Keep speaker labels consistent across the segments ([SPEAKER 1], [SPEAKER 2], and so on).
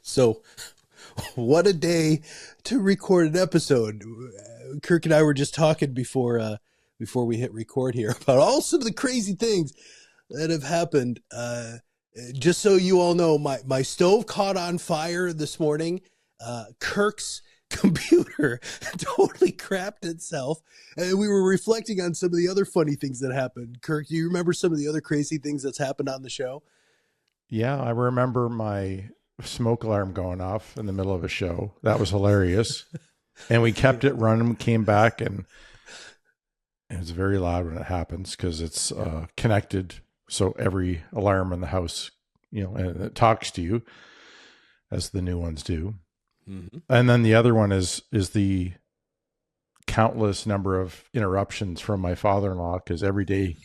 [SPEAKER 1] So, what a day to record an episode. Kirk and I were just talking before we hit record here about all some of the crazy things that have happened. Just so you all know, my stove caught on fire this morning. Kirk's computer totally crapped itself, and we were reflecting on some of the other funny things that happened. Kirk, do you remember some of the other crazy things that's happened on the show?
[SPEAKER 2] Yeah, I remember my smoke alarm going off in the middle of a show. That was hilarious. And we kept it running, came back, and it's very loud when it happens because it's connected. So every alarm in the house, and it talks to you as the new ones do. Mm-hmm. And then the other one is the countless number of interruptions from my father-in-law, because every day,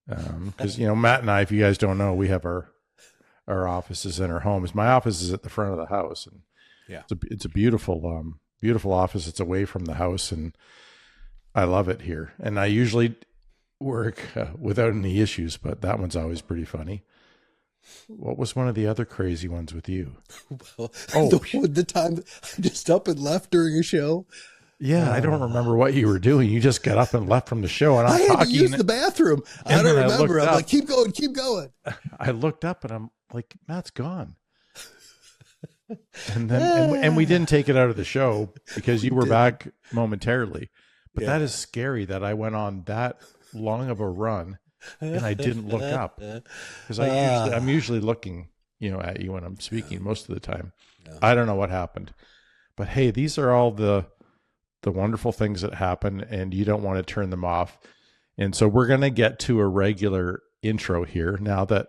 [SPEAKER 2] because Matt and I, if you guys don't know, we have our offices in our homes. My office is at the front of the house, and it's a beautiful beautiful office. It's away from the house, and I love it here. And I usually work without any issues, but that one's always pretty funny. What was one of the other crazy ones with you?
[SPEAKER 1] Well, the time I just up and left during a show.
[SPEAKER 2] Yeah, I don't remember what you were doing. You just got up and left from the show, and I'm
[SPEAKER 1] had to use the bathroom. I don't remember. I'm like, keep going.
[SPEAKER 2] I looked up, and I'm like, Matt's gone. And then, and we didn't take it out of the show because you were back momentarily. But that is scary that I went on that long of a run and I didn't look up, because I'm usually looking, at you when I'm speaking most of the time. Yeah. I don't know what happened, but hey, these are all the wonderful things that happen, and you don't want to turn them off. And so we're going to get to a regular intro here now that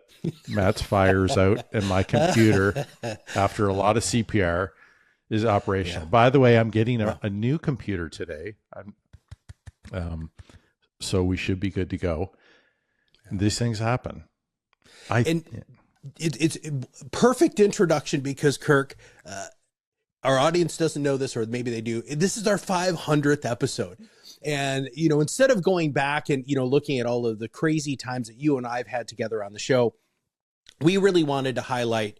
[SPEAKER 2] Matt's fire's out and my computer, after a lot of CPR, is operational. By the way, I'm getting a new computer today. So we should be good to go. These things happen.
[SPEAKER 1] It's perfect introduction because, Kirk, our audience doesn't know this, or maybe they do. This is our 500th episode. And, instead of going back and, looking at all of the crazy times that you and I have had together on the show, we really wanted to highlight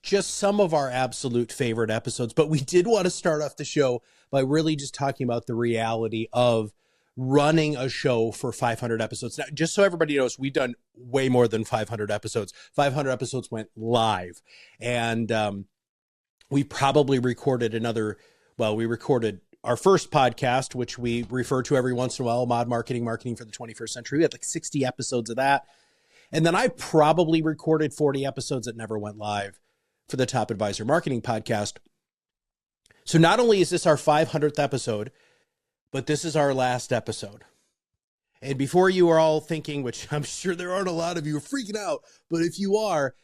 [SPEAKER 1] just some of our absolute favorite episodes. But we did want to start off the show by really just talking about the reality of running a show for 500 episodes. Now, just so everybody knows, we've done way more than 500 episodes. 500 episodes went live. And we probably recorded we recorded our first podcast, which we refer to every once in a while, Mod Marketing for the 21st Century. We had like 60 episodes of that. And then I probably recorded 40 episodes that never went live for the Top Advisor Marketing Podcast. So not only is this our 500th episode, but this is our last episode. And before you are all thinking, which I'm sure there aren't a lot of you freaking out, but if you are,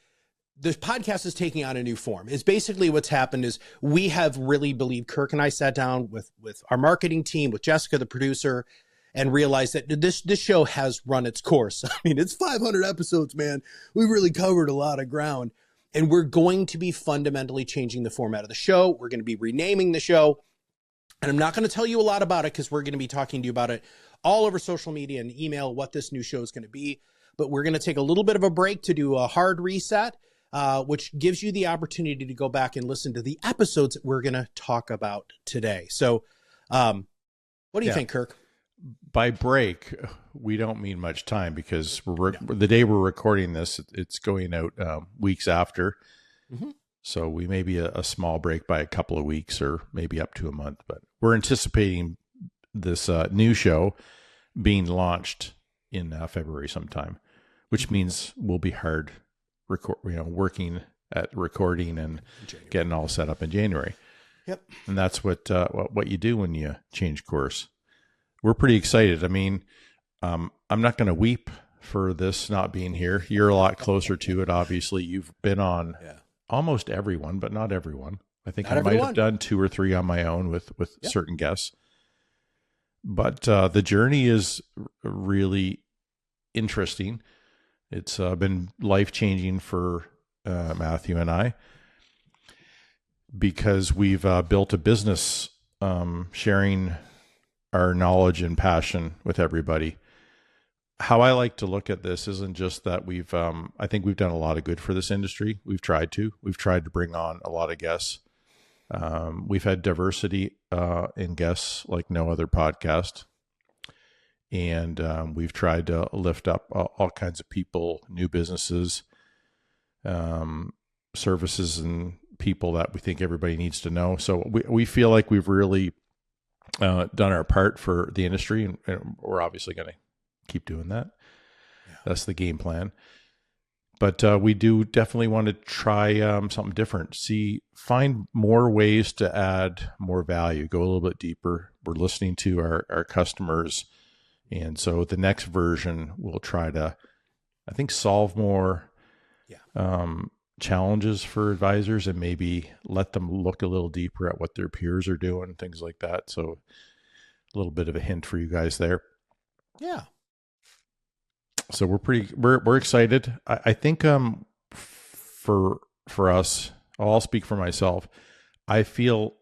[SPEAKER 1] the podcast is taking on a new form. It's basically what's happened is we have really believed, Kirk and I sat down with our marketing team, with Jessica, the producer, and realized that this show has run its course. I mean, it's 500 episodes, man. We really covered a lot of ground, and we're going to be fundamentally changing the format of the show. We're going to be renaming the show, and I'm not going to tell you a lot about it because we're going to be talking to you about it all over social media and email, what this new show is going to be. But we're going to take a little bit of a break to do a hard reset, which gives you the opportunity to go back and listen to the episodes that we're going to talk about today. So what do you think, Kirk?
[SPEAKER 2] By break, we don't mean much time, because the day we're recording this, it's going out weeks after. Mm-hmm. So we may be a small break by a couple of weeks or maybe up to a month. But we're anticipating this new show being launched in February sometime, which means we'll be hard working at recording and getting all set up in January.
[SPEAKER 1] Yep.
[SPEAKER 2] And that's what you do when you change course. We're pretty excited. I mean, I'm not going to weep for this not being here. You're a lot closer to it. Obviously, you've been on almost everyone, but not everyone. I think I might have done 2 or 3 on my own with certain guests. But the journey is really interesting. It's been life-changing for Matthew and I, because we've built a business sharing our knowledge and passion with everybody. how I like to look at this isn't just that I think we've done a lot of good for this industry. We've tried to bring on a lot of guests. We've had diversity in guests like no other podcast. And we've tried to lift up all kinds of people, new businesses, services, and people that we think everybody needs to know. So we feel like we've really done our part for the industry, and we're obviously going to keep doing that. Yeah. That's the game plan. But we do definitely want to try something different. Find more ways to add more value, go a little bit deeper. We're listening to our customers. And so the next version will try to, I think, solve more challenges for advisors and maybe let them look a little deeper at what their peers are doing, things like that. So a little bit of a hint for you guys there.
[SPEAKER 1] Yeah.
[SPEAKER 2] So we're excited. I think for us, I'll speak for myself. I feel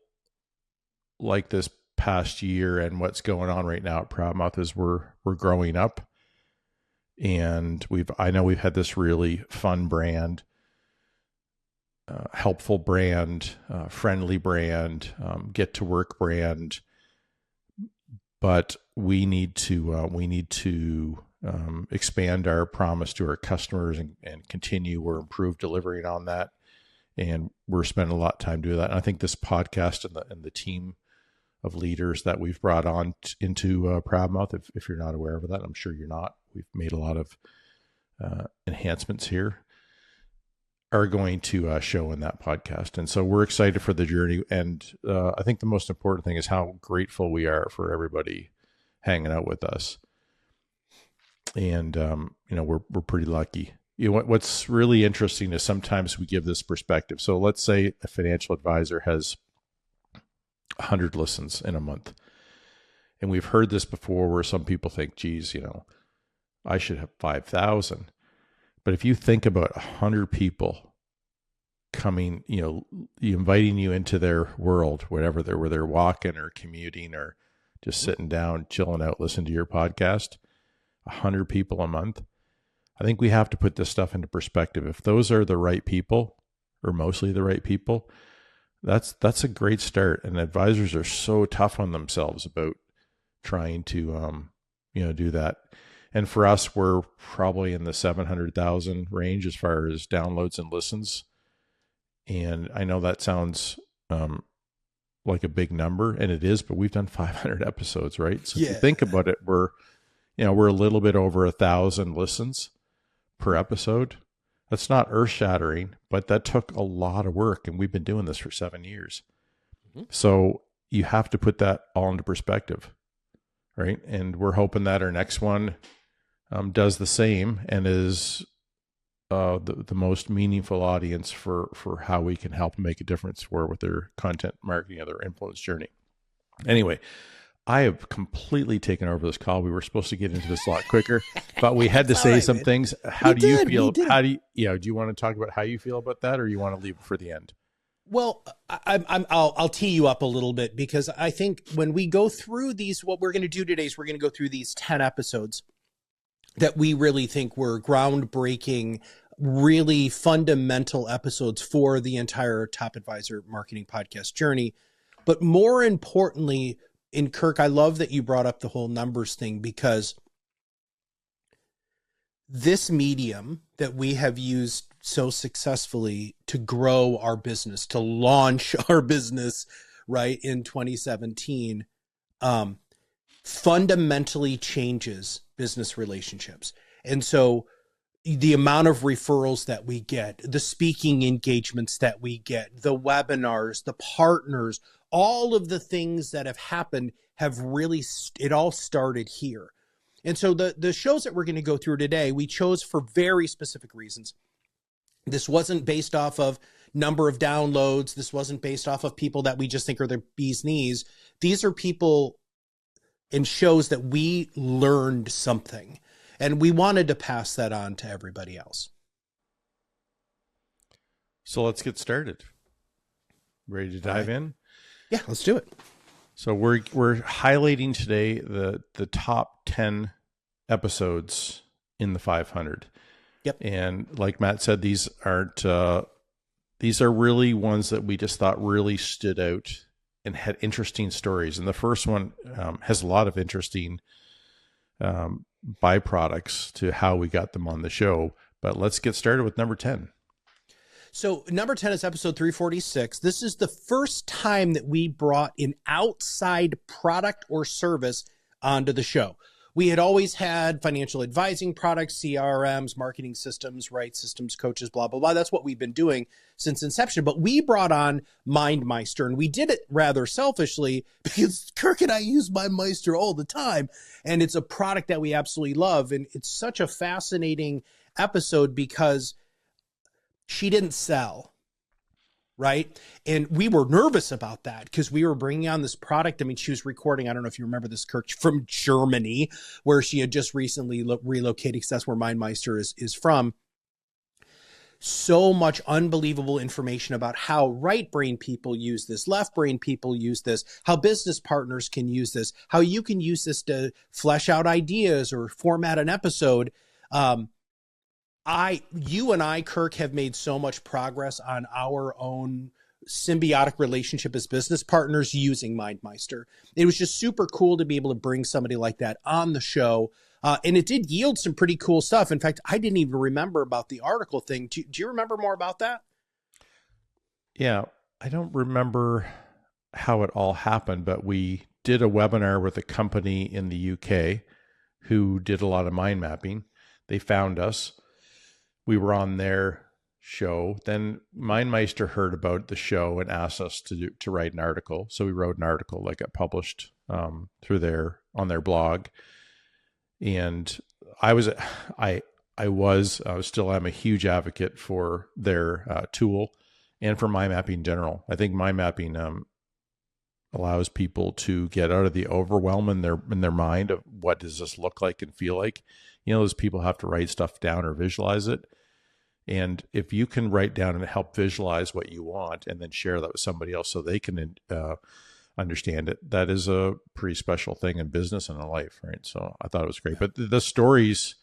[SPEAKER 2] like this past year and what's going on right now at ProudMouth is we're growing up, and I know we've had this really fun brand, helpful brand, friendly brand, get to work brand, but we need to expand our promise to our customers and continue or improve delivering on that. And we're spending a lot of time doing that. And I think this podcast and the team of leaders that we've brought on into ProudMouth, if you're not aware of that, I'm sure you're not. We've made a lot of enhancements here, are going to show in that podcast. And so we're excited for the journey. And I think the most important thing is how grateful we are for everybody hanging out with us. And, we're pretty lucky. What's really interesting is sometimes we give this perspective. So let's say a financial advisor has 100 listens in a month. And we've heard this before where some people think, geez, I should have 5,000. But if you think about 100 people coming, inviting you into their world, whatever where they're walking or commuting or just sitting down, chilling out, listening to your podcast, 100 people a month. I think we have to put this stuff into perspective. If those are the right people, or mostly the right people, that's a great start. And advisors are so tough on themselves about trying to, do that. And for us, we're probably in the 700,000 range as far as downloads and listens. And I know that sounds like a big number, and it is, but we've done 500 episodes, right? So if you think about it, we're a little bit over 1,000 listens per episode. That's not earth-shattering, but that took a lot of work, and we've been doing this for 7 years. Mm-hmm. So you have to put that all into perspective, right? And we're hoping that our next one does the same and is the most meaningful audience for how we can help make a difference with their content marketing or their influence journey. Anyway, I have completely taken over this call. We were supposed to get into this a lot quicker, but we had to say some things. How do you feel? Do you want to talk about how you feel about that, or you want to leave it for the end?
[SPEAKER 1] Well, I'll tee you up a little bit, because I think when we go through these, what we're going to do today is we're going to go through these 10 episodes that we really think were groundbreaking, really fundamental episodes for the entire Top Advisor Marketing Podcast journey. But more importantly, in Kirk, I love that you brought up the whole numbers thing, because this medium that we have used so successfully to grow our business, to launch our business, right, in 2017, fundamentally changes business relationships. And so the amount of referrals that we get, the speaking engagements that we get, the webinars, the partners, all of the things that have happened have really, it all started here. And so the shows that we're going to go through today, we chose for very specific reasons. This wasn't based off of number of downloads. This wasn't based off of people that we just think are the bee's knees. These are people and shows that we learned something, and we wanted to pass that on to everybody else.
[SPEAKER 2] So let's get started. Ready to dive in?
[SPEAKER 1] Yeah, let's do it.
[SPEAKER 2] So we're highlighting today the top 10 episodes in the 500.
[SPEAKER 1] Yep.
[SPEAKER 2] And like Matt said, these are really ones that we just thought really stood out and had interesting stories. And the first one has a lot of interesting byproducts to how we got them on the show. But let's get started with number 10.
[SPEAKER 1] So number 10 is episode 346. This is the first time that we brought an outside product or service onto the show. We had always had financial advising products, CRMs, marketing systems, right? Systems coaches, blah, blah, blah. That's what we've been doing since inception. But we brought on MindMeister, and we did it rather selfishly because Kirk and I use MindMeister all the time. And it's a product that we absolutely love. And it's such a fascinating episode because she didn't sell. Right. And we were nervous about that because we were bringing on this product. I mean, she was recording, I don't know if you remember this, Kirk, from Germany, where she had just recently relocated because that's where MindMeister is from. So much unbelievable information about how right brain people use this, left brain people use this, how business partners can use this, how you can use this to flesh out ideas or format an episode. You and I, Kirk, have made so much progress on our own symbiotic relationship as business partners using MindMeister. It was just super cool to be able to bring somebody like that on the show. And it did yield some pretty cool stuff. In fact, I didn't even remember about the article thing. Do you remember more about that?
[SPEAKER 2] Yeah, I don't remember how it all happened, but we did a webinar with a company in the UK who did a lot of mind mapping. They found us. We were on their show. Then MindMeister heard about the show and asked us to write an article. So we wrote an article that got published on their blog. And I still am a huge advocate for their tool and for mind mapping in general. I think mind mapping allows people to get out of the overwhelm in their mind of what does this look like and feel like. You know, those people have to write stuff down or visualize it. And if you can write down and help visualize what you want and then share that with somebody else so they can understand it, that is a pretty special thing in business and in life, right? So I thought it was great. But the stories,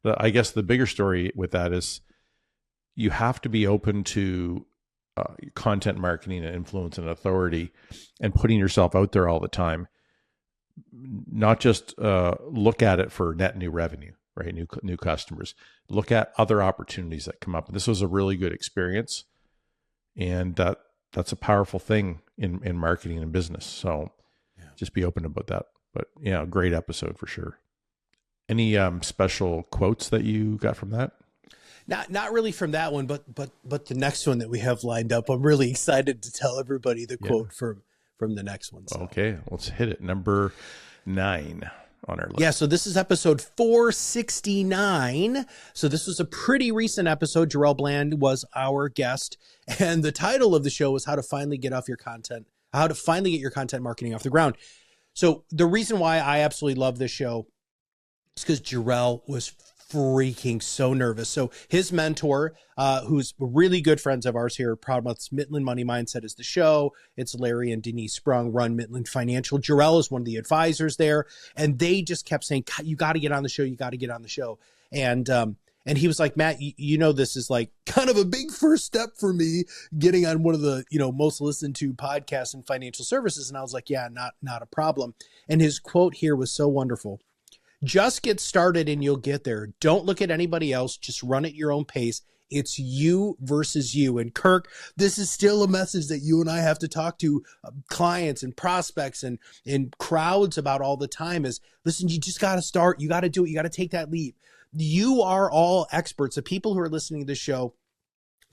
[SPEAKER 2] I guess the bigger story with that is you have to be open to content marketing and influence and authority and putting yourself out there all the time. Not just look at it for net new revenue, right? New customers. Look at other opportunities that come up. This was a really good experience, and that's a powerful thing in marketing and business. So just be open about that. But yeah, great episode for sure. Any special quotes that you got from that?
[SPEAKER 1] Not really from that one, but the next one that we have lined up. I'm really excited to tell everybody the quote from the next one. So.
[SPEAKER 2] Okay, let's hit it. Number 9 on our list.
[SPEAKER 1] Yeah, so this is episode 469. So this was a pretty recent episode. Jarrell Bland was our guest, and the title of the show was how to finally get your content marketing off the ground. So the reason why I absolutely love this show is because Jarrell was freaking so nervous. So his mentor, who's really good friends of ours here, ProudMouth's Midland Money Mindset is the show. It's Larry and Denise Sprung run Midland Financial. Jarrell is one of the advisors there. And they just kept saying, you got to get on the show. You got to get on the show. And he was like, Matt, you know, this is like kind of a big first step for me getting on one of the, most listened to podcasts in financial services. And I was like, yeah, not a problem. And his quote here was so wonderful. Just get started and you'll get there. Don't look at anybody else. Just run at your own pace. It's you versus you. And Kirk, this is still a message that you and I have to talk to clients and prospects and crowds about all the time is, listen, you just got to start. You got to do it. You got to take that leap. You are all experts. The people who are listening to this show,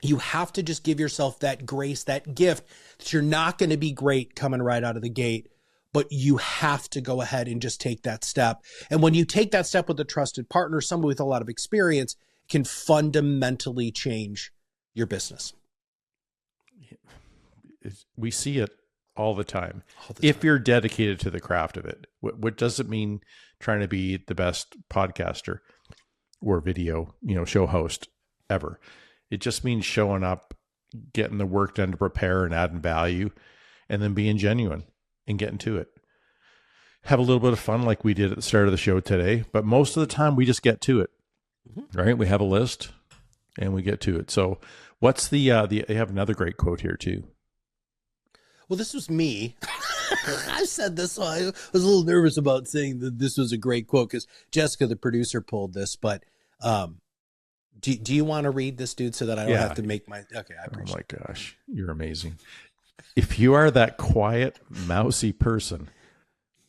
[SPEAKER 1] you have to just give yourself that grace, that gift that you're not going to be great coming right out of the gate. But you have to go ahead and just take that step. And when you take that step with a trusted partner, someone with a lot of experience, it can fundamentally change your business.
[SPEAKER 2] We see it all the time. If you're dedicated to the craft of it, what does it mean trying to be the best podcaster or video, show host ever? It just means showing up, getting the work done to prepare and adding value, and then being genuine and getting to it. have a little bit of fun like we did at the start of the show today, but most of the time we just get to it, right? We have a list and we get to it. So what's they have another great quote here too.
[SPEAKER 1] Well, this was me. I said this, so I was a little nervous about saying that this was a great quote because Jessica, the producer, pulled this. But do you want to read this, dude, so that I don't have to make my... Okay, I appreciate it.
[SPEAKER 2] Oh, my gosh. You're amazing. If you are that quiet, mousy person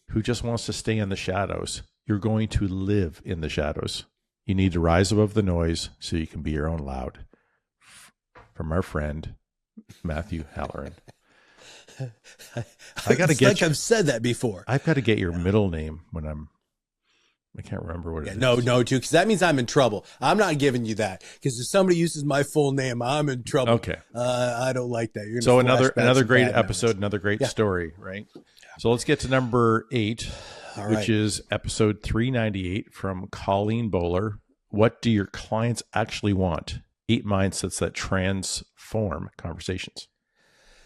[SPEAKER 2] who just wants to stay in the shadows, you're going to live in the shadows. You need to rise above the noise so you can be your own loud. From our friend, Matthew Halloran. I got to get
[SPEAKER 1] like I've said that before.
[SPEAKER 2] I've got to get your middle name when I can't remember what it is.
[SPEAKER 1] No, dude, because that means I'm in trouble. I'm not giving you that because if somebody uses my full name, I'm in trouble.
[SPEAKER 2] Okay.
[SPEAKER 1] I don't like that.
[SPEAKER 2] So another great episode, another great story, right? So let's get to number 8, which is episode 398 from Colleen Bowler. What do your clients actually want? 8 mindsets that transform conversations.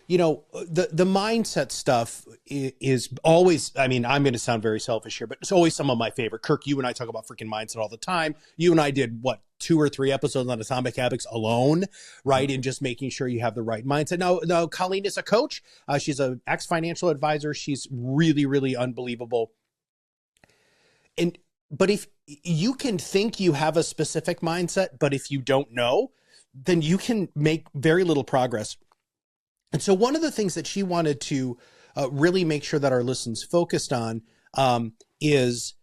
[SPEAKER 1] You know, the mindset stuff is always, I mean, I'm going to sound very selfish here, but it's always some of my favorite. Kirk, you and I talk about freaking mindset all the time. You and I did, 2 or 3 episodes on Atomic Habits alone, right? And just making sure you have the right mindset. Now Colleen is a coach. She's an ex-financial advisor. She's really, really unbelievable. But if you can think you have a specific mindset, but if you don't know, then you can make very little progress. And so one of the things that she wanted to really make sure that our listeners focused on is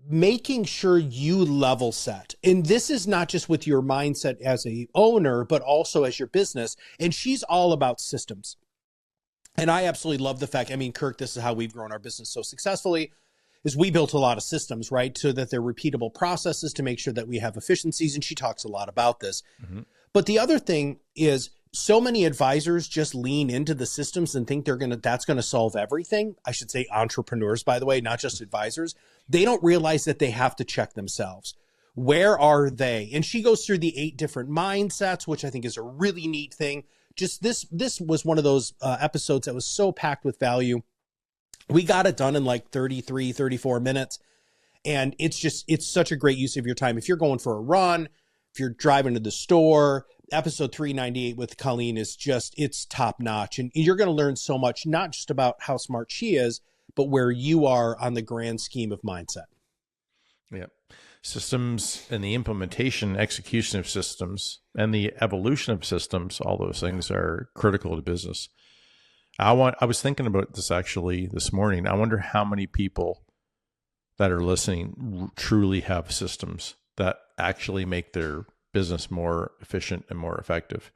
[SPEAKER 1] making sure you level set. And this is not just with your mindset as a owner, but also as your business. And she's all about systems. And I absolutely love the fact, I mean, Kirk, this is how we've grown our business so successfully, is we built a lot of systems, right? So that they're repeatable processes to make sure that we have efficiencies. And she talks a lot about this. Mm-hmm. But the other thing is, so many advisors just lean into the systems and think that's going to solve everything. I should say entrepreneurs, by the way, not just advisors. They don't realize that they have to check themselves. Where are they? And she goes through the 8 different mindsets, which I think is a really neat thing. Just this was one of those episodes that was so packed with value. We got it done in like 33, 34 minutes. And it's such a great use of your time. If you're going for a run, if you're driving to the store, episode 398 with Colleen is it's top notch. And you're going to learn so much, not just about how smart she is, but where you are on the grand scheme of mindset.
[SPEAKER 2] Yeah. Systems and the implementation, execution of systems and the evolution of systems, all those things are critical to business. I was thinking about this actually this morning. I wonder how many people that are listening truly have systems that actually make their business more efficient and more effective.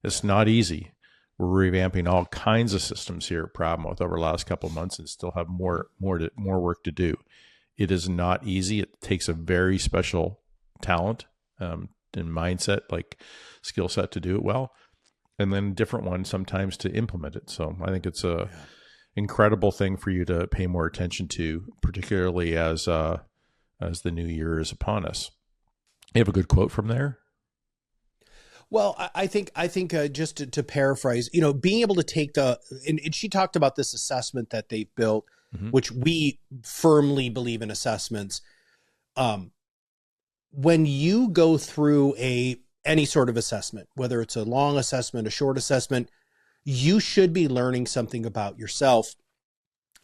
[SPEAKER 2] It's not easy. We're revamping all kinds of systems here at ProudMouth over the last couple of months and still have more work to do. It is not easy. It takes a very special talent and mindset, like skill set to do it well, and then a different one sometimes to implement it. So I think it's a incredible thing for you to pay more attention to, particularly as the new year is upon us. You have a good quote from there?
[SPEAKER 1] Well, I think just to paraphrase, being able to take and she talked about this assessment that they've built, mm-hmm. which we firmly believe in assessments. When you go through any sort of assessment, whether it's a long assessment, a short assessment, you should be learning something about yourself.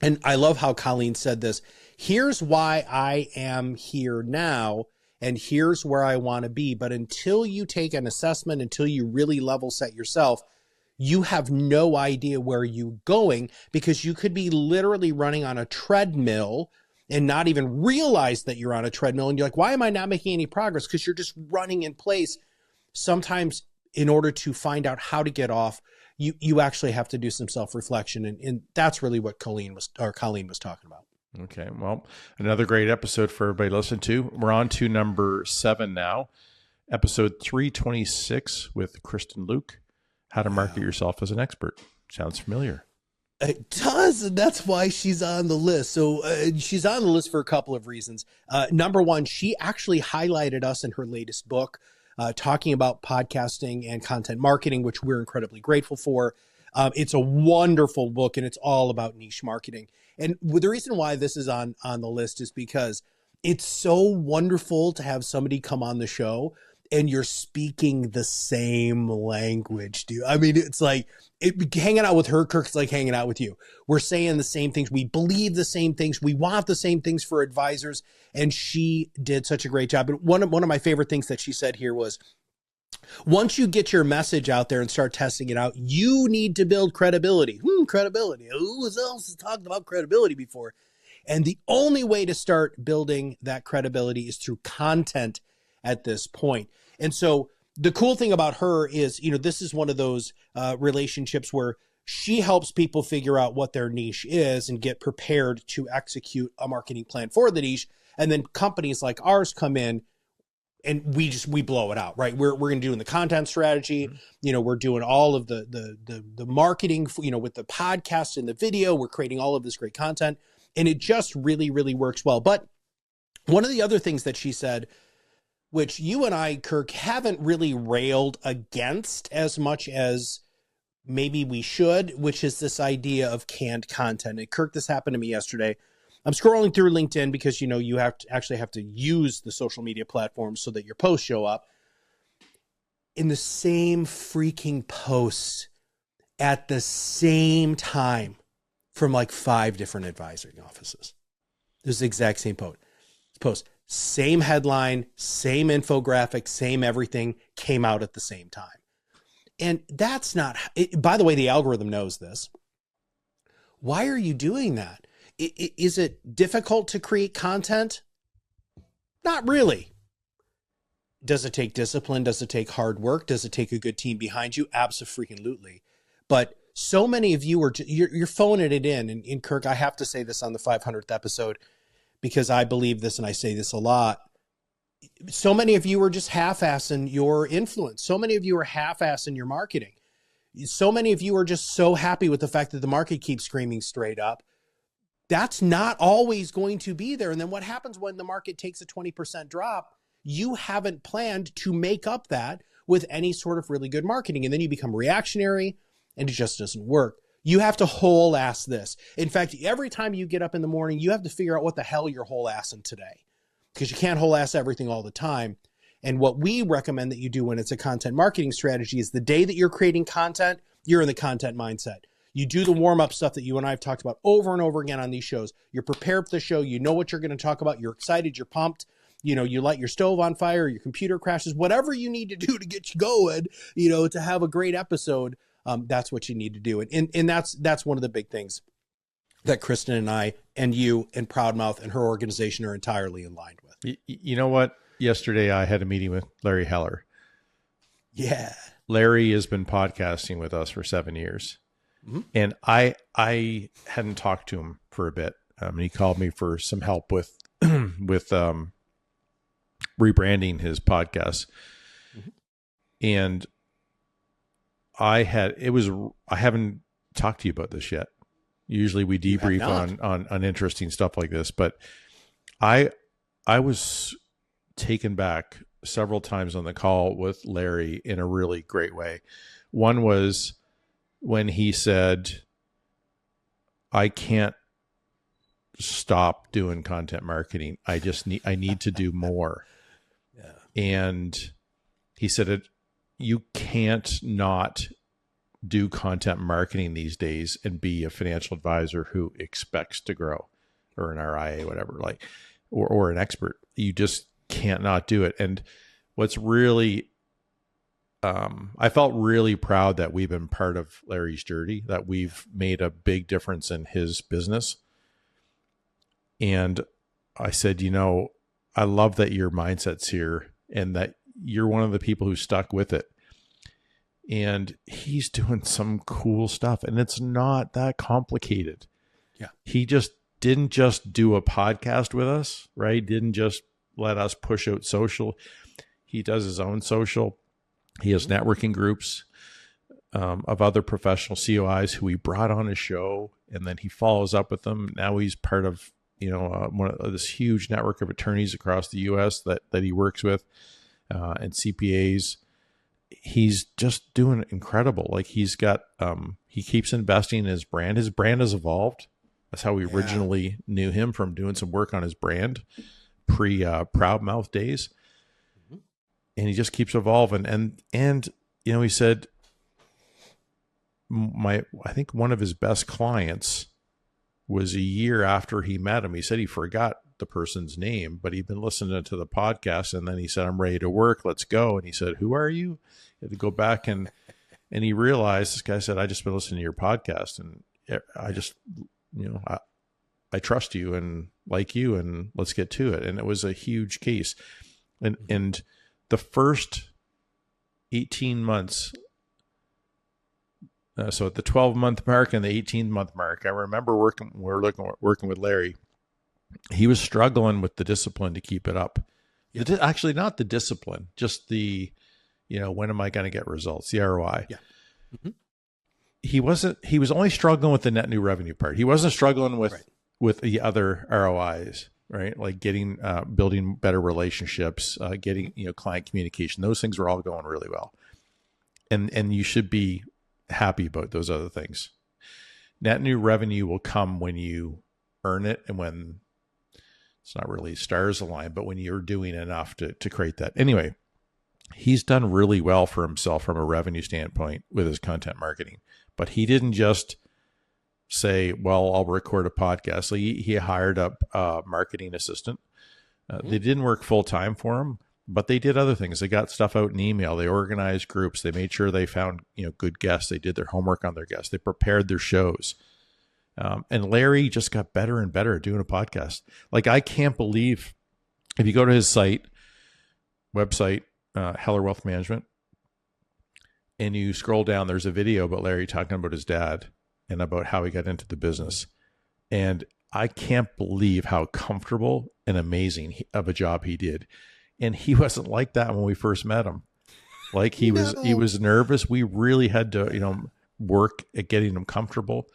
[SPEAKER 1] And I love how Colleen said this. Here's why I am here now. And here's where I want to be. But until you take an assessment, until you really level set yourself, you have no idea where you're going, because you could be literally running on a treadmill and not even realize that you're on a treadmill. And you're like, why am I not making any progress? Because you're just running in place. Sometimes in order to find out how to get off, you actually have to do some self-reflection. And that's really what Colleen was talking about.
[SPEAKER 2] Okay, well, another great episode for everybody to listen to. We're on to number 7 now, episode 326 with Kristen Luke, How to Market Yourself as an Expert. Sounds familiar.
[SPEAKER 1] It does, and that's why she's on the list. So she's on the list for a couple of reasons. Number one, she actually highlighted us in her latest book, talking about podcasting and content marketing, which we're incredibly grateful for. It's a wonderful book, and it's all about niche marketing. And the reason why this is on the list is because it's so wonderful to have somebody come on the show and you're speaking the same language, dude. I mean, it's like hanging out with her, Kirk's like hanging out with you. We're saying the same things. We believe the same things. We want the same things for advisors. And she did such a great job. And one of my favorite things that she said here was, once you get your message out there and start testing it out, you need to build credibility. Credibility. Who else has talked about credibility before? And the only way to start building that credibility is through content at this point. And so the cool thing about her is, this is one of those relationships where she helps people figure out what their niche is and get prepared to execute a marketing plan for the niche. And then companies like ours come in and we blow it out, right? We're going to do the content strategy. We're doing all of the marketing, with the podcast and the video. We're creating all of this great content, and it just really, really works well. But one of the other things that she said, which you and I, Kirk, haven't really railed against as much as maybe we should, which is this idea of canned content. And Kirk, this happened to me yesterday. I'm scrolling through LinkedIn because, you have to use the social media platforms so that your posts show up. In the same freaking posts at the same time from like 5 different advisory offices. This is the exact same post. Same headline, same infographic, same everything came out at the same time. And that's not, by the way, the algorithm knows this. Why are you doing that? Is it difficult to create content? Not really. Does it take discipline? Does it take hard work? Does it take a good team behind you? Absolutely. But so many of you you're phoning it in. And Kirk, I have to say this on the 500th episode, because I believe this and I say this a lot. So many of you are just half-assing your influence. So many of you are half-assing your marketing. So many of you are just so happy with the fact that the market keeps screaming straight up. That's not always going to be there. And then what happens when the market takes a 20% drop? You haven't planned to make up that with any sort of really good marketing. And then you become reactionary and it just doesn't work. You have to whole ass this. In fact, every time you get up in the morning, you have to figure out what the hell you're whole assing today, because you can't whole ass everything all the time. And what we recommend that you do when it's a content marketing strategy is the day that you're creating content, you're in the content mindset. You do the warm-up stuff that you and I have talked about over and over again on these shows. You're prepared for the show. You know what you're going to talk about. You're excited. You're pumped. You light your stove on fire, your computer crashes, whatever you need to do to get you going, to have a great episode. That's what you need to do. And that's one of the big things that Kristen and I and you and ProudMouth and her organization are entirely aligned with.
[SPEAKER 2] You know what? Yesterday I had a meeting with Larry Heller.
[SPEAKER 1] Yeah.
[SPEAKER 2] Larry has been podcasting with us for 7 years. Mm-hmm. And I hadn't talked to him for a bit. And he called me for some help with rebranding his podcast. Mm-hmm. And I haven't talked to you about this yet. Usually we debrief on interesting stuff like this, but I was taken back several times on the call with Larry in a really great way. One was when he said, I can't stop doing content marketing. I need to do more. Yeah. And he said, you can't not do content marketing these days and be a financial advisor who expects to grow, or an RIA, whatever, or an expert. You just can't not do it. And what's really, I felt really proud that we've been part of Larry's journey, that we've made a big difference in his business. And I said, I love that your mindset's here and that you're one of the people who stuck with it. And he's doing some cool stuff, and it's not that complicated. Yeah. He didn't just do a podcast with us, right? Didn't just let us push out social. He does his own social. He has networking groups of other professional COIs who he brought on his show, and then he follows up with them. Now he's part of, one of this huge network of attorneys across the U.S. that he works with, and CPAs. he's just doing incredible. Like he's got, he keeps investing in his brand. His brand has evolved. That's how we originally knew him, from doing some work on his brand pre ProudMouth days. And he just keeps evolving. And, you know, he said, I think one of his best clients was a year after he met him. He said he forgot the person's name, but he'd been listening to the podcast, and then he said, "I'm ready to work. Let's go." And he said, "Who are you?" He had to go back and he realized, this guy said, "I just been listening to your podcast, and I just, you know, I trust you and like you, and let's get to it." And it was a huge case. And the first 18 months, so at the 12-month mark and the 18-month mark, I remember working with Larry. He was struggling with the discipline to keep it up. Yeah. Actually, not the discipline, just the, you know, when am I going to get results? The ROI. Yeah. Mm-hmm. He was only struggling with the net new revenue part. He wasn't struggling with the other ROIs, right? Like getting, building better relationships, getting, you know, client communication. Those things were all going really well. And you should be happy about those other things. Net new revenue will come when you earn it, and when it's not really stars align, but when you're doing enough to create that. Anyway, he's done really well for himself from a revenue standpoint with his content marketing, but he didn't just say, "Well, I'll record a podcast." So he hired a marketing assistant. They didn't work full time for him, but they did other things. They got stuff out in email. They organized groups. They made sure they found, you know, good guests. They did their homework on their guests. They prepared their shows. And Larry just got better and better at doing a podcast. Like, I can't believe, if you go to his website, Heller Wealth Management, and you scroll down, there's a video about Larry talking about his dad and about how he got into the business. And I can't believe how comfortable and amazing of a job he did. And he wasn't like that when we first met him. Like, he was nervous. We really had to, you know, work at getting him comfortable.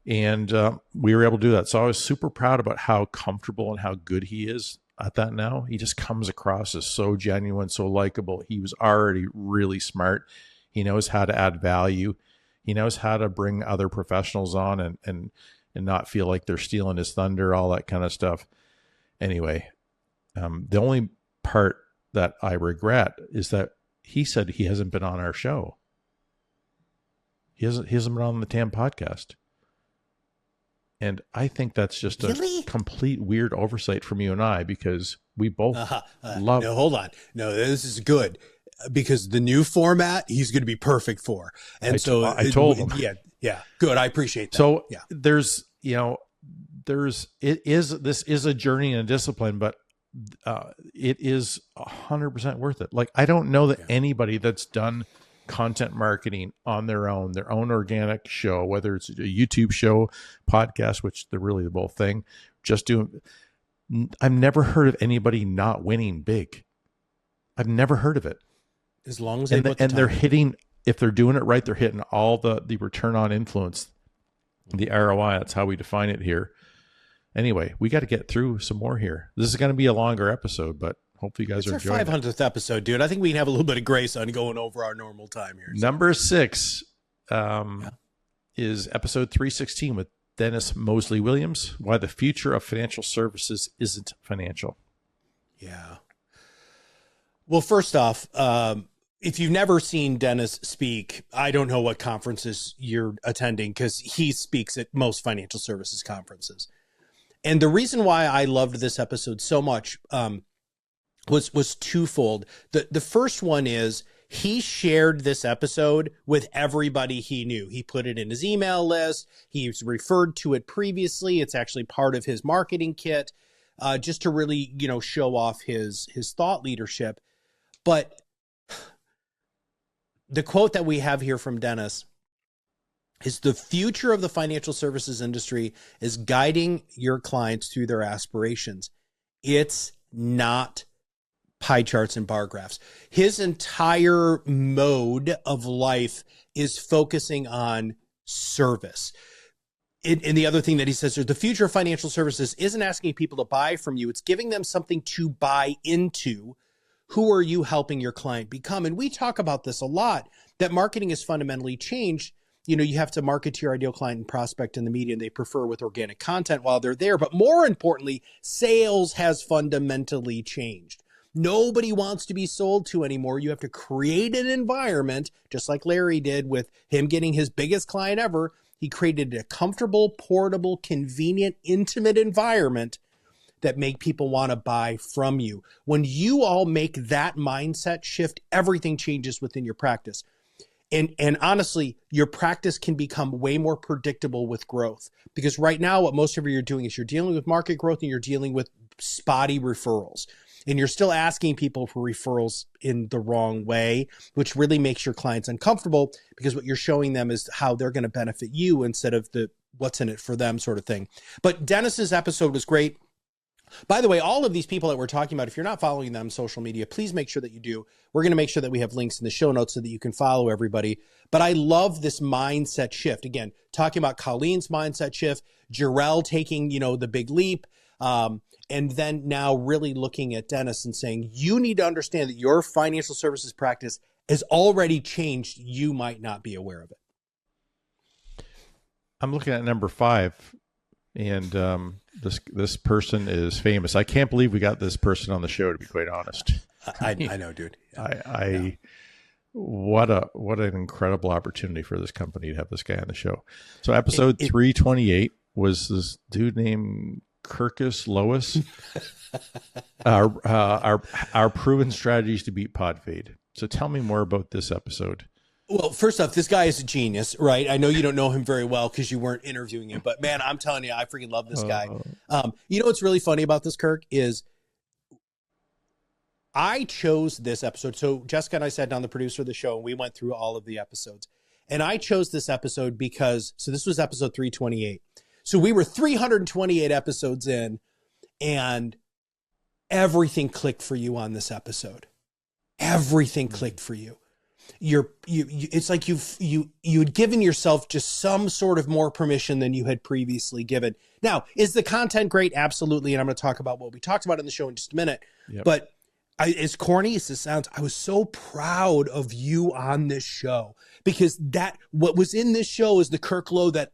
[SPEAKER 2] And we were able to do that. So I was super proud about how comfortable and how good he is at that now. He just comes across as so genuine, so likable. He was already really smart. He knows how to add value. He knows how to bring other professionals on and not feel like they're stealing his thunder, all that kind of stuff. Anyway, the only part that I regret is that he said he hasn't been on our show. He hasn't been on the TAM podcast. And I think that's just a complete weird oversight from you and I, because we both love.
[SPEAKER 1] No, hold on. No, this is good, because the new format he's going to be perfect for. And
[SPEAKER 2] I told him.
[SPEAKER 1] Yeah. Good. I appreciate that.
[SPEAKER 2] So this is a journey and a discipline, but it is 100% worth it. Like, I don't know that anybody that's done content marketing on their own organic show, whether it's a YouTube show, podcast, which they're really the both thing, I've never heard of anybody not winning big. I've never heard of it.
[SPEAKER 1] As long as
[SPEAKER 2] they're hitting, if they're doing it right, they're hitting all the return on influence, the ROI. That's how we define it here. Anyway, we got to get through some more here. This is going to be a longer episode, but hopefully you guys are enjoying it.
[SPEAKER 1] It's our 500th episode, dude. I think we can have a little bit of grace on going over our normal time here.
[SPEAKER 2] Number 6 is episode 316 with Dennis Mosley Williams, Why the Future of Financial Services Isn't Financial.
[SPEAKER 1] Yeah. Well, first off, if you've never seen Dennis speak, I don't know what conferences you're attending, because he speaks at most financial services conferences. And the reason why I loved this episode so much was twofold. The first one is he shared this episode with everybody he knew. He put it in his email list. He's referred to it previously. It's actually part of his marketing kit, just to really, you know, show off his thought leadership. But the quote that we have here from Dennis is, the future of the financial services industry is guiding your clients through their aspirations. It's not pie charts and bar graphs. His entire mode of life is focusing on service. And the other thing that he says is, the future of financial services isn't asking people to buy from you. It's giving them something to buy into who are you helping your client become? And we talk about this a lot, that marketing has fundamentally changed. You have to market to your ideal client and prospect in the medium they prefer with organic content while they're there. But more importantly, sales has fundamentally changed. Nobody wants to be sold to anymore. You have to create an environment, just like Larry did with him getting his biggest client ever. He created a comfortable, portable, convenient, intimate environment that make people want to buy from you. When you all make that mindset shift, everything changes within your practice. And honestly, your practice can become way more predictable with growth, because right now what most of you are doing is you're dealing with market growth and you're dealing with spotty referrals, and you're still asking people for referrals in the wrong way, which really makes your clients uncomfortable, because what you're showing them is how they're going to benefit you instead of the what's in it for them sort of thing. But Dennis's episode was great. By the way, all of these people that we're talking about, if you're not following them on social media, please make sure that you do. We're going to make sure that we have links in the show notes so that you can follow everybody. But I love this mindset shift. Again, talking about Colleen's mindset shift, Jarrell taking, the big leap, and then now really looking at Dennis and saying, you need to understand that your financial services practice has already changed. You might not be aware of it.
[SPEAKER 2] I'm looking at number 5. And this person is famous. I can't believe we got this person on the show, to be quite honest.
[SPEAKER 1] I know, dude.
[SPEAKER 2] Yeah. What an incredible opportunity for this company to have this guy on the show. So episode 328 was this dude named Kirkus Lois. our proven strategies to beat pod fade. So tell me more about this episode.
[SPEAKER 1] Well, first off, this guy is a genius, right? I know you don't know him very well because you weren't interviewing him, but man, I'm telling you, I freaking love this guy. What's really funny about this, Kirk, is I chose this episode. So Jessica and I sat down, the producer of the show, and we went through all of the episodes. And I chose this episode because, so this was episode 328. So we were 328 episodes in, and everything clicked for you on this episode. Everything clicked for you. It's like you'd given yourself just some sort of more permission than you had previously given. Now, is the content great? Absolutely. And I'm going to talk about what we talked about in the show in just a minute. Yep. But as corny as this sounds, I was so proud of you on this show, because what was in this show is the Kirk Lowe that,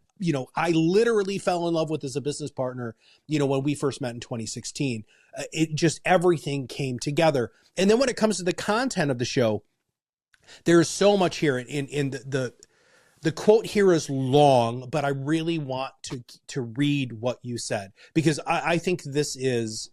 [SPEAKER 1] I literally fell in love with as a business partner, when we first met in 2016. It just, everything came together. And then when it comes to the content of the show, there's so much here, in the quote here is long, but I really want to read what you said, because I think this is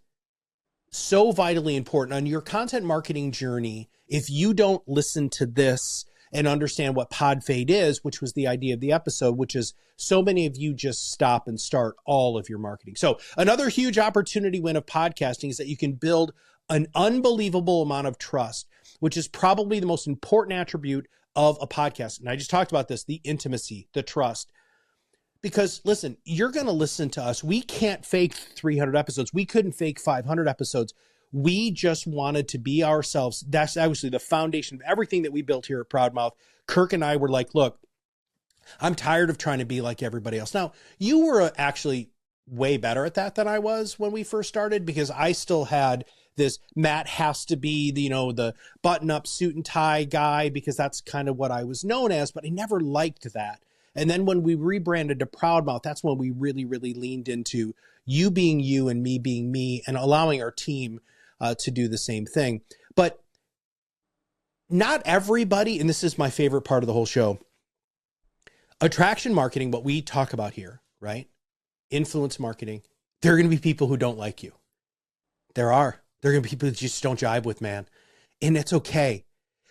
[SPEAKER 1] so vitally important on your content marketing journey. If you don't listen to this and understand what pod fade is, which was the idea of the episode, which is so many of you just stop and start all of your marketing. So another huge opportunity win of podcasting is that you can build an unbelievable amount of trust, which is probably the most important attribute of a podcast. And I just talked about this, the intimacy, the trust. Because listen, you're going to listen to us. We can't fake 300 episodes. We couldn't fake 500 episodes. We just wanted to be ourselves. That's obviously the foundation of everything that we built here at ProudMouth. Kirk and I were like, look, I'm tired of trying to be like everybody else. Now, you were actually way better at that than I was when we first started, because I still had this Matt has to be the button-up suit and tie guy, because that's kind of what I was known as, but I never liked that. And then when we rebranded to ProudMouth, that's when we really, really leaned into you being you and me being me, and allowing our team to do the same thing. But not everybody, and this is my favorite part of the whole show, attraction marketing, what we talk about here, right? Influence marketing. There are going to be people who don't like you. There are going to be people that just don't jive with, man. And it's okay.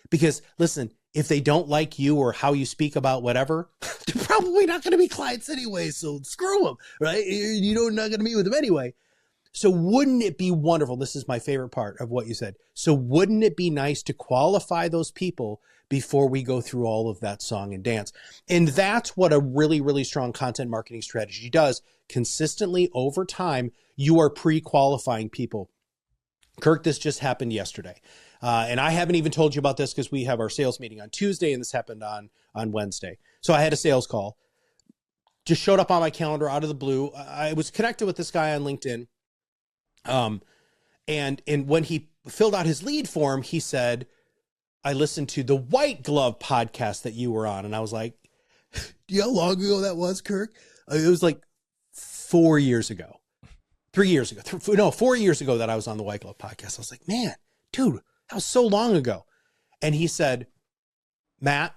[SPEAKER 1] Because listen, if they don't like you or how you speak about whatever, they're probably not going to be clients anyway. So screw them, right? You're not going to meet with them anyway. So wouldn't it be wonderful? This is my favorite part of what you said. So wouldn't it be nice to qualify those people before we go through all of that song and dance? And that's what a really, really strong content marketing strategy does. Consistently over time, you are pre-qualifying people. Kirk, this just happened yesterday. And I haven't even told you about this because we have our sales meeting on Tuesday, and this happened on Wednesday. So I had a sales call. Just showed up on my calendar out of the blue. I was connected with this guy on LinkedIn. And when he filled out his lead form, he said, I listened to the White Glove podcast that you were on. And I was like, do you know how long ago that was, Kirk? It was like 4 years ago. 3 years ago. 4 years ago that I was on the White Glove podcast. I was like, man, dude, that was so long ago. And he said, Matt,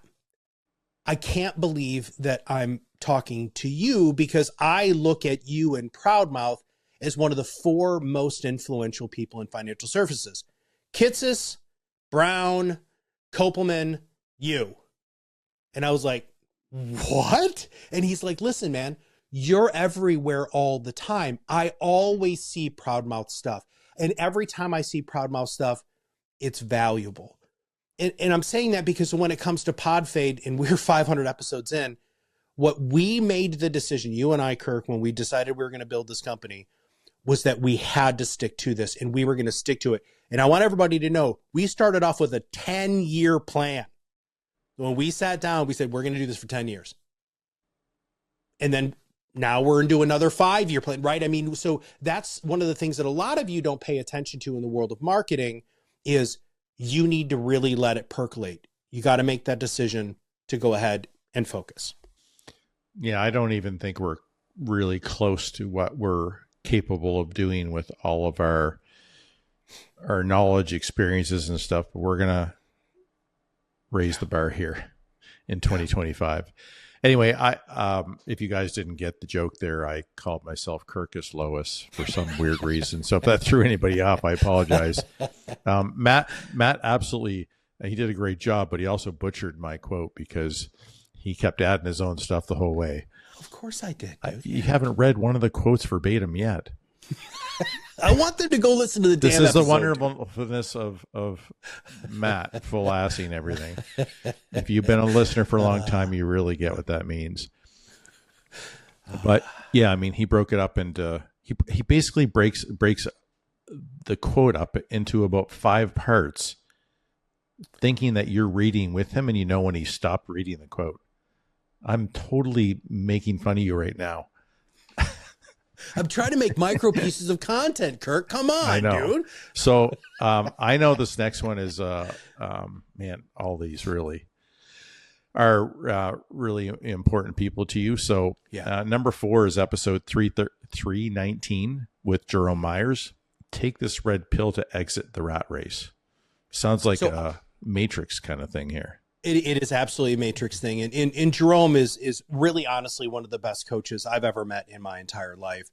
[SPEAKER 1] I can't believe that I'm talking to you because I look at you and ProudMouth as one of the 4 most influential people in financial services. Kitsis, Brown, Kopelman, you. And I was like, what? And he's like, listen, man, you're everywhere all the time. I always see ProudMouth stuff. And every time I see ProudMouth stuff, it's valuable. And I'm saying that because when it comes to PodFade, and we're 500 episodes in, what we made the decision, you and I, Kirk, when we decided we were going to build this company, was that we had to stick to this and we were going to stick to it. And I want everybody to know, we started off with a 10-year plan. When we sat down, we said, we're going to do this for 10 years. And then now we're into another 5-year plan, right? I mean, so that's one of the things that a lot of you don't pay attention to in the world of marketing is you need to really let it percolate. You got to make that decision to go ahead and focus.
[SPEAKER 2] Yeah, I don't even think we're really close to what we're capable of doing with all of our knowledge, experiences, and stuff. But we're gonna raise the bar here in 2025. Anyway, if you guys didn't get the joke there, I called myself Kirkus Lois for some weird reason. So if that threw anybody off, I apologize. Matt absolutely, he did a great job, but he also butchered my quote because he kept adding his own stuff the whole way.
[SPEAKER 1] Of course I did, dude.
[SPEAKER 2] You haven't read one of the quotes verbatim yet.
[SPEAKER 1] I want them to go listen to the damn episode.
[SPEAKER 2] This is the wonderfulness of Matt full-assing everything. If you've been a listener for a long time, you really get what that means. But yeah, I mean, he broke it up into, he basically breaks the quote up into about 5 parts, thinking that you're reading with him and you know when he stopped reading the quote. I'm totally making fun of you right now.
[SPEAKER 1] I'm trying to make micro pieces of content, Kirk. Come on, dude.
[SPEAKER 2] So I know this next one is, man, all these really are really important people to you. So number 4 is episode 319 with Jerome Myers. Take this red pill to exit the rat race. Sounds like a Matrix kind of thing here.
[SPEAKER 1] It is absolutely a Matrix thing. And Jerome is really honestly one of the best coaches I've ever met in my entire life.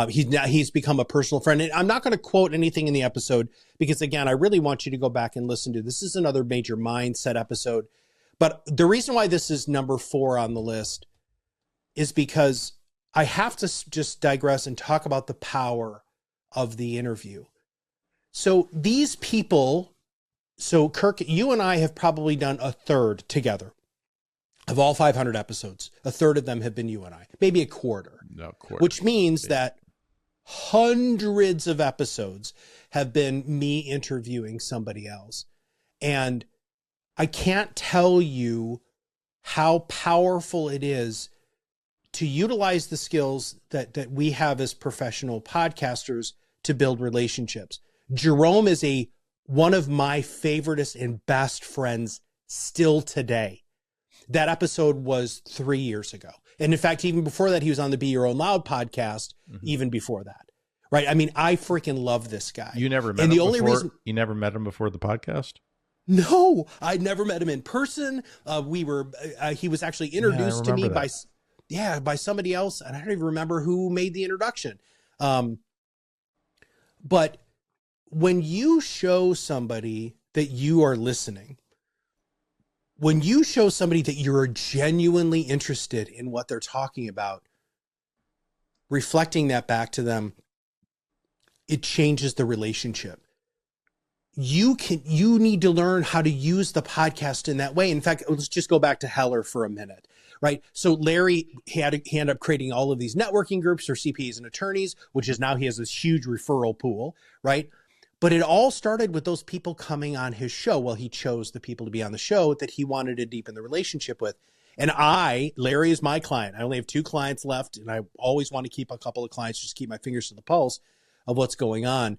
[SPEAKER 1] He's become a personal friend. And I'm not going to quote anything in the episode because, again, I really want you to go back and listen to this. This is another major mindset episode. But the reason why this is number 4 on the list is because I have to just digress and talk about the power of the interview. So these people... So, Kirk, you and I have probably done a third together of all 500 episodes. A third of them have been you and I, maybe a quarter.
[SPEAKER 2] No, quarter.
[SPEAKER 1] Which means that hundreds of episodes have been me interviewing somebody else. And I can't tell you how powerful it is to utilize the skills that we have as professional podcasters to build relationships. Jerome is one of my favoriteest and best friends still today. That episode was 3 years ago. And in fact, even before that, he was on the Be Your Own Loud podcast, even before that. Right? I mean, I freaking love this guy.
[SPEAKER 2] You never met him before? You never met him before the podcast?
[SPEAKER 1] No, I'd never met him in person. He was actually introduced to me by somebody else. And I don't even remember who made the introduction. But when you show somebody that you are listening, when you show somebody that you're genuinely interested in what they're talking about, reflecting that back to them, it changes the relationship. You need to learn how to use the podcast in that way. In fact, let's just go back to Heller for a minute, right? So Larry, he ended up creating all of these networking groups for CPAs and attorneys, which is now he has this huge referral pool, right? But it all started with those people coming on his show. Well, he chose the people to be on the show that he wanted to deepen the relationship with. And Larry is my client. I only have 2 clients left, and I always want to keep a couple of clients, just keep my fingers to the pulse of what's going on.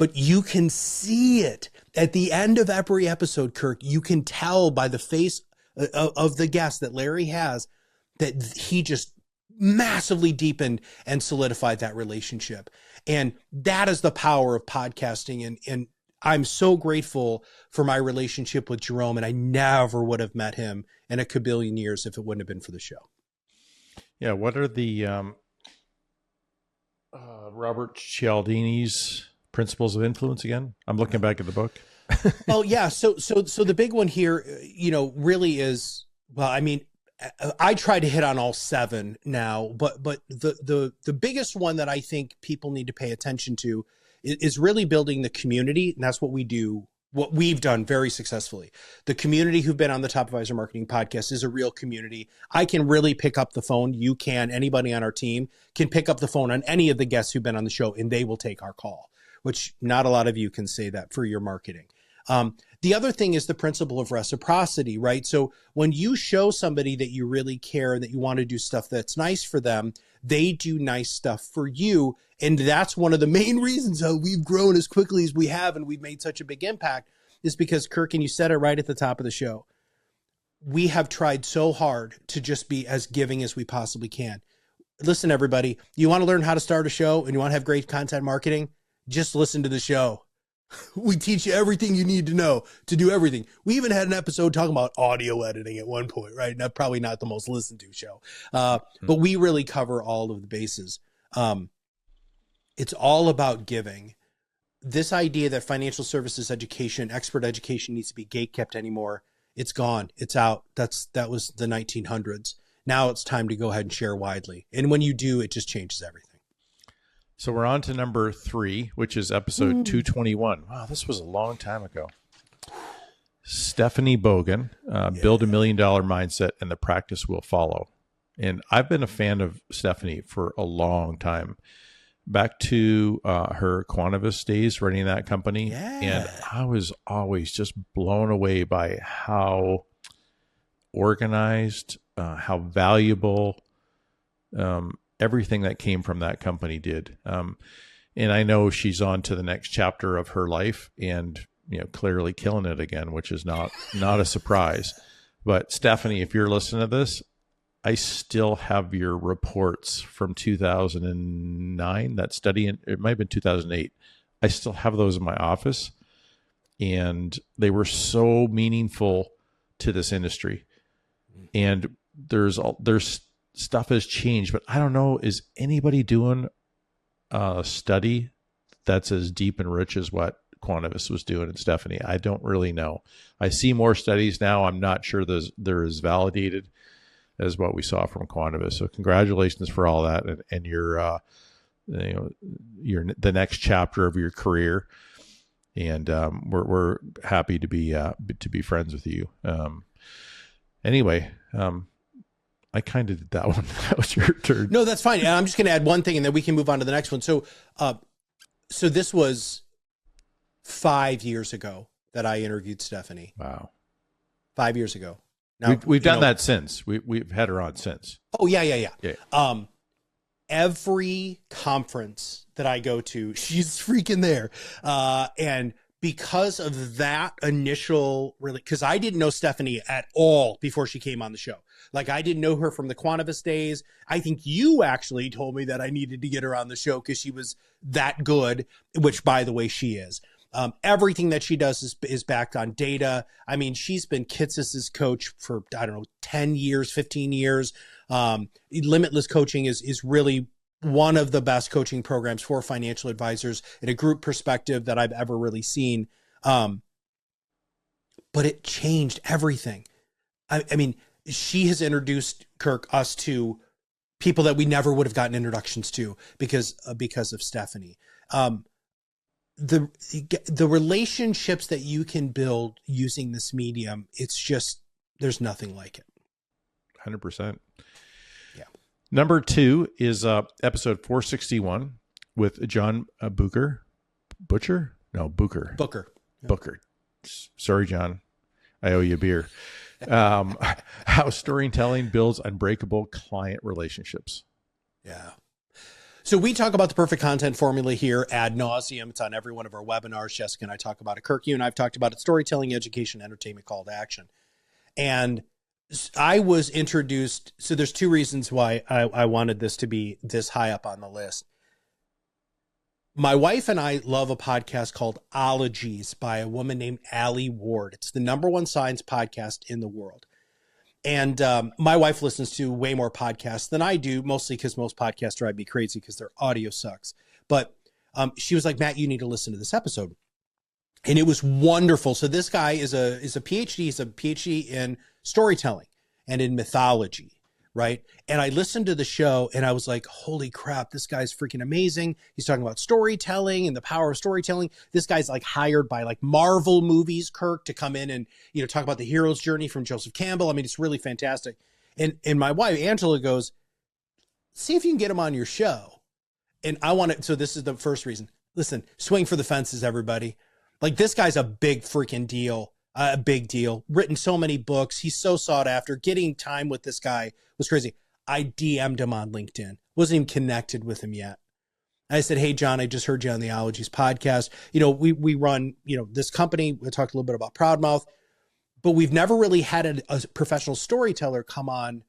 [SPEAKER 1] but you can see it at the end of every episode, Kirk. You can tell by the face of the guest that Larry has that he just massively deepened and solidified that relationship. And that is the power of podcasting. And I'm so grateful for my relationship with Jerome, and I never would have met him in a kabillion years if it wouldn't have been for the show.
[SPEAKER 2] Yeah. What are the Robert Cialdini's principles of influence again? I'm looking back at the book.
[SPEAKER 1] Well, yeah. So the big one here, really is, well, I mean, I try to hit on all 7 now, but the biggest one that I think people need to pay attention to is really building the community. And that's what we do, what we've done very successfully. The community who've been on the Top Advisor Marketing Podcast is a real community. I can really pick up the phone. You can, anybody on our team can pick up the phone on any of the guests who've been on the show, and they will take our call, which not a lot of you can say that for your marketing. The other thing is the principle of reciprocity, right? So when you show somebody that you really care and that you want to do stuff that's nice for them, they do nice stuff for you. And that's one of the main reasons how we've grown as quickly as we have and we've made such a big impact, is because, Kirk, and you said it right at the top of the show, we have tried so hard to just be as giving as we possibly can. Listen, everybody, you want to learn how to start a show and you want to have great content marketing? Just listen to the show. We teach you everything you need to know to do everything. We even had an episode talking about audio editing at one point, right? Now, probably not the most listened to show, but we really cover all of the bases. It's all about giving. This idea that financial services education, expert education needs to be gatekept anymore, it's gone. It's out. That was the 1900s. Now it's time to go ahead and share widely. And when you do, it just changes everything.
[SPEAKER 2] So we're on to number 3, which is episode 221. Wow, this was a long time ago. Stephanie Bogan, Build $1 Million Mindset and the Practice Will Follow. And I've been a fan of Stephanie for a long time. Back to her Quantivus days running that company. Yeah. And I was always just blown away by how organized, how valuable, everything that came from that company did. And I know she's on to the next chapter of her life and, clearly killing it again, which is not a surprise. But Stephanie, if you're listening to this, I still have your reports from 2009, that study, it might have been 2008. I still have those in my office, and they were so meaningful to this industry. And there's stuff has changed, but I don't know, is anybody doing a study that's as deep and rich as what Quantivus was doing in Stephanie? I don't really know. I see more studies now. I'm not sure they're as validated as what we saw from Quantivus. So congratulations for all that, and your the next chapter of your career. And we're happy to be friends with you. Anyway. I kind of did that one. That was your turn.
[SPEAKER 1] No, that's fine. And I'm just going to add one thing and then we can move on to the next one. So this was 5 years ago that I interviewed Stephanie.
[SPEAKER 2] Wow.
[SPEAKER 1] 5 years ago. Now
[SPEAKER 2] we've done that since. We've had her on since.
[SPEAKER 1] Oh, yeah. Every conference that I go to, she's freaking there. And because of that initial, because I didn't know Stephanie at all before she came on the show. Like, I didn't know her from the Quantivus days. I think you actually told me that I needed to get her on the show because she was that good, which, by the way, she is. Everything that she does is backed on data. I mean, she's been Kitsis's coach for, 10 years, 15 years. Limitless Coaching is really one of the best coaching programs for financial advisors in a group perspective that I've ever really seen. But it changed everything. I mean, she has introduced us to people that we never would have gotten introductions to because of Stephanie. The relationships that you can build using this medium, it's just, there's nothing like it.
[SPEAKER 2] 100%.
[SPEAKER 1] Yeah.
[SPEAKER 2] Number 2 is episode 461 with John Booker. Booker.
[SPEAKER 1] Yeah.
[SPEAKER 2] Sorry, John. I owe you a beer. How storytelling builds unbreakable client relationships.
[SPEAKER 1] Yeah. So we talk about the perfect content formula here ad nauseum. It's on every one of our webinars. Jessica and I talk about it. Kirk, you and I have talked about it. Storytelling, education, entertainment, call to action. And I was introduced. So there's two reasons why I wanted this to be this high up on the list. My wife and I love a podcast called Ologies by a woman named Allie Ward. It's the #1 science podcast in the world. And my wife listens to way more podcasts than I do, mostly because most podcasts drive me crazy because their audio sucks. But she was like, Matt, you need to listen to this episode. And it was wonderful. So this guy is a PhD. He's a PhD in storytelling and in mythology, right? And I listened to the show and I was like, holy crap, this guy's freaking amazing. He's talking about storytelling and the power of storytelling. This guy's like hired by like Marvel movies, Kirk, to come in and, you know, talk about the hero's journey from Joseph Campbell. I mean, it's really fantastic. And my wife, Angela, goes, see if you can get him on your show. And I want to, so this is the first reason. Listen, swing for the fences, everybody. Like, this guy's a big freaking deal, a big deal. Written so many books. He's so sought after. Getting time with this guy was crazy. I DM'd him on LinkedIn. Wasn't even connected with him yet. I said, hey, John, I just heard you on the Ologies podcast. You know, we run, you know, this company. We talked a little bit about ProudMouth, but we've never really had a professional storyteller come on.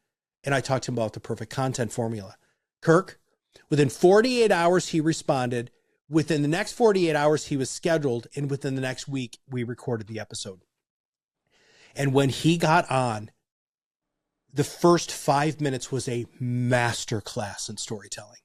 [SPEAKER 1] And I talked to him about the perfect content formula. Kirk, within 48 hours, he responded. Within the next 48 hours, he was scheduled. And within the next week, we recorded the episode. And when he got on, the first 5 minutes was a master class in storytelling.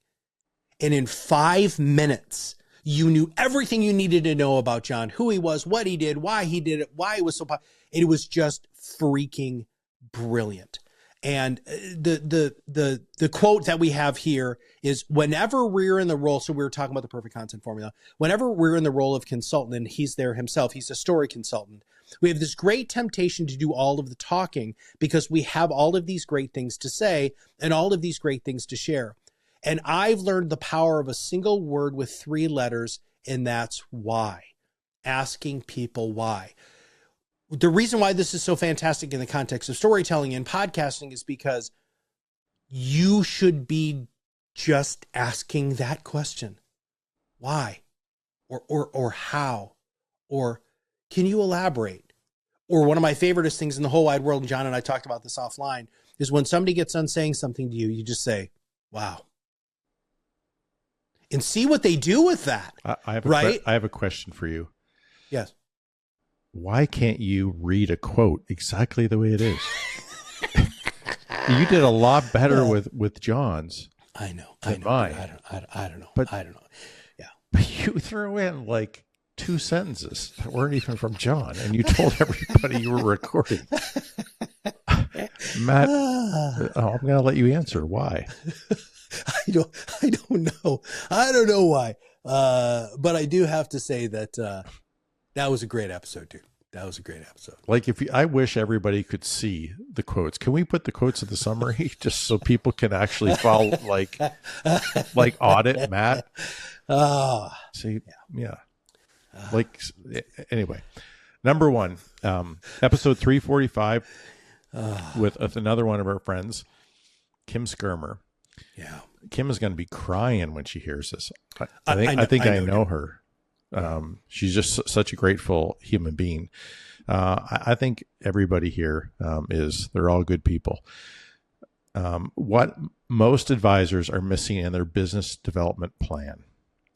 [SPEAKER 1] And in 5 minutes, you knew everything you needed to know about John, who he was, what he did, why he did it, why it was so popular. It was just freaking brilliant. And the quote that we have here is, whenever we're in the role, so we were talking about the perfect content formula, whenever we're in the role of consultant, and he's there himself, he's a story consultant, we have this great temptation to do all of the talking because we have all of these great things to say and all of these great things to share. And I've learned the power of a single word with 3 letters, and that's why. Asking people why. The reason why this is so fantastic in the context of storytelling and podcasting is because you should be just asking that question. Why? Or how? Or can you elaborate? Or one of my favorite things in the whole wide world, and John and I talked about this offline, is when somebody gets done saying something to you, you just say, wow. And see what they do with that.
[SPEAKER 2] I have a question for you.
[SPEAKER 1] Yes.
[SPEAKER 2] Why can't you read a quote exactly the way it is? You did a lot better with John's.
[SPEAKER 1] I know.
[SPEAKER 2] Mine.
[SPEAKER 1] I don't know.
[SPEAKER 2] But
[SPEAKER 1] I don't know. Yeah.
[SPEAKER 2] But you threw in like 2 sentences that weren't even from John, and you told everybody you were recording. Matt, I'm going to let you answer. Why?
[SPEAKER 1] I don't know. I don't know why. But I do have to say that that was a great episode, dude. That was a great episode.
[SPEAKER 2] Like, I wish everybody could see the quotes. Can we put the quotes in the summary just so people can actually follow, like audit Matt? See, yeah. Like, anyway, #1, episode 345 with another one of our friends, Kim Skirmer.
[SPEAKER 1] Yeah.
[SPEAKER 2] Kim is going to be crying when she hears this. I think I know her. She's just such a grateful human being. I think everybody here they're all good people. What most advisors are missing in their business development plan.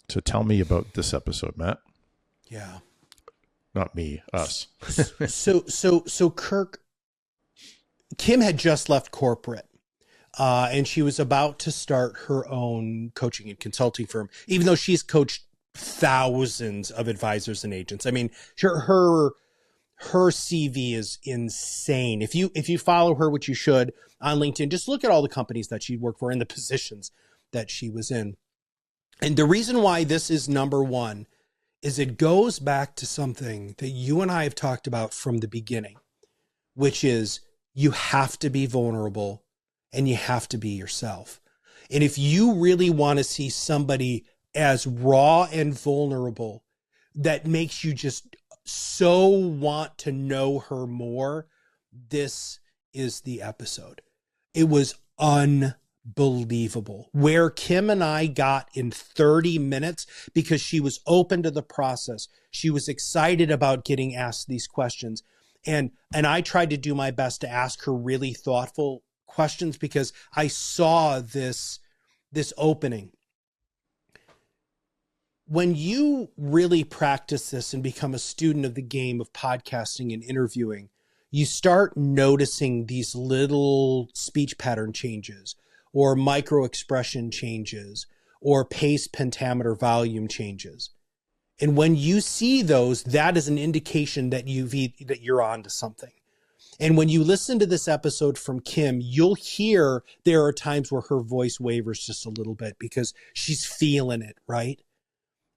[SPEAKER 2] So tell me about this episode, Matt.
[SPEAKER 1] Yeah.
[SPEAKER 2] Not me, us.
[SPEAKER 1] So Kirk, Kim had just left corporate. And she was about to start her own coaching and consulting firm, even though she's coached thousands of advisors and agents. I mean, her CV is insane. If you follow her, which you should, on LinkedIn, just look at all the companies that she worked for and the positions that she was in. And the reason why this is #1 is it goes back to something that you and I have talked about from the beginning, which is you have to be vulnerable and you have to be yourself. And if you really want to see somebody as raw and vulnerable that makes you just so want to know her more, this is the episode. It was unbelievable. unbelievable. Where Kim and I got in 30 minutes because she was open to the process. She was excited about getting asked these questions. And I tried to do my best to ask her really thoughtful questions because I saw this opening. When you really practice this and become a student of the game of podcasting and interviewing, you start noticing these little speech pattern changes or micro expression changes or pace, pentameter, volume changes. And when you see those, that is an indication that you're on to something. And when you listen to this episode from Kim, you'll hear there are times where her voice wavers just a little bit because she's feeling it, right?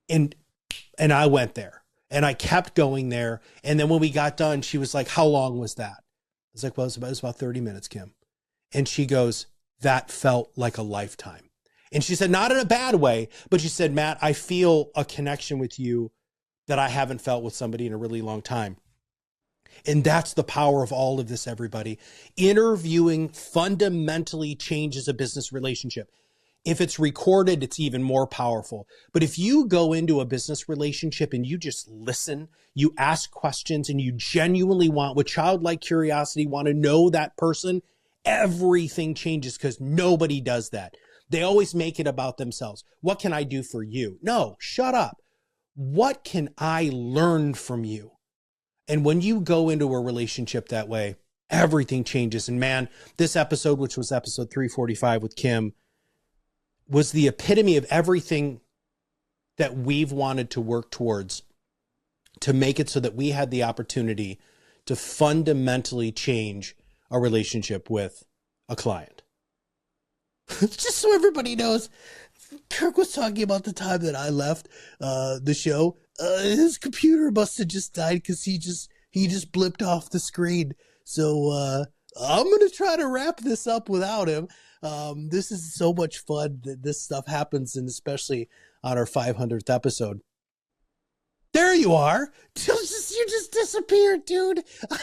[SPEAKER 1] And I went there and I kept going there. And then when we got done, she was like, how long was that? I was like, well, it was about 30 minutes, Kim. And she goes, that felt like a lifetime. And she said, not in a bad way, but she said, Matt, I feel a connection with you that I haven't felt with somebody in a really long time. And that's the power of all of this, everybody. Interviewing fundamentally changes a business relationship. If it's recorded, it's even more powerful. But if you go into a business relationship and you just listen, you ask questions, and you genuinely want, with childlike curiosity, want to know that person, everything changes because nobody does that. They always make it about themselves. What can I do for you? No, shut up. What can I learn from you? And when you go into a relationship that way, everything changes. And man, this episode, which was episode 345 with Kim, was the epitome of everything that we've wanted to work towards to make it so that we had the opportunity to fundamentally change our relationship with a client. Just so everybody knows, Kirk was talking about the time that I left the show. His computer must have just died because he just blipped off the screen. So I'm going to try to wrap this up without him. This is so much fun that this stuff happens, and especially on our 500th episode. There you are. You just disappeared, dude. I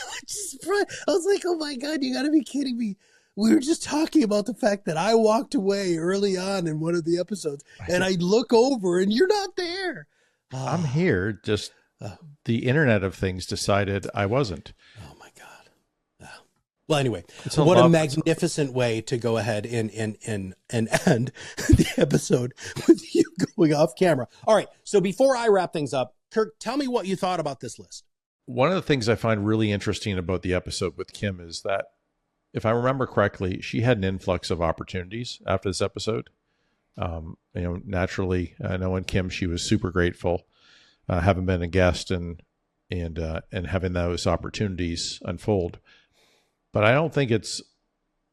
[SPEAKER 1] was like, oh my God, you got to be kidding me. We were just talking about the fact that I walked away early on in one of the episodes, and I look over and you're not there.
[SPEAKER 2] I'm here. Just the Internet of Things decided I wasn't.
[SPEAKER 1] Oh my God. Well, anyway, what a magnificent way to go ahead and end the episode with you going off camera. All right. So before I wrap things up, Kirk, tell me what you thought about this list.
[SPEAKER 2] One of the things I find really interesting about the episode with Kim is that, if I remember correctly, she had an influx of opportunities after this episode. Naturally, knowing Kim, she was super grateful, having been a guest and having those opportunities unfold. But I don't think it's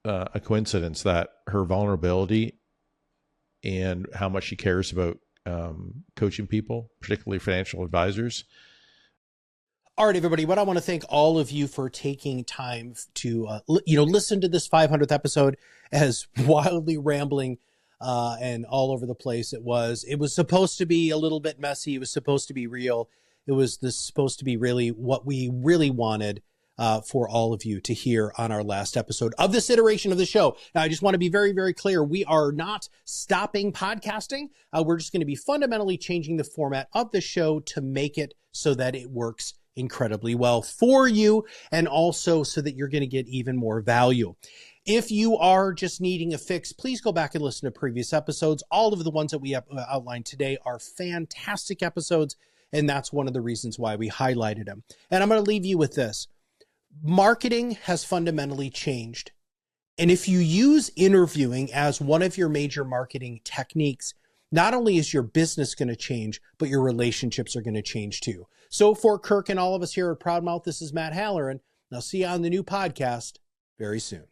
[SPEAKER 2] a coincidence that her vulnerability and how much she cares about coaching people, particularly financial advisors.
[SPEAKER 1] All right, everybody, what I want to thank all of you for taking time to, listen to this 500th episode, as wildly rambling and all over the place it was. It was supposed to be a little bit messy. It was supposed to be real. It was supposed to be really what we really wanted for all of you to hear on our last episode of this iteration of the show. Now, I just want to be very, very clear. We are not stopping podcasting. We're just going to be fundamentally changing the format of the show to make it so that it works incredibly well for you, and also so that you're going to get even more value. If you are just needing a fix, please go back and listen to previous episodes. All of the ones that we have outlined today are fantastic episodes, and that's one of the reasons why we highlighted them. And I'm going to leave you with this. Marketing has fundamentally changed. And if you use interviewing as one of your major marketing techniques, not only is your business going to change, but your relationships are going to change too. So for Kirk and all of us here at ProudMouth, this is Matt Halloran. I'll see you on the new podcast very soon.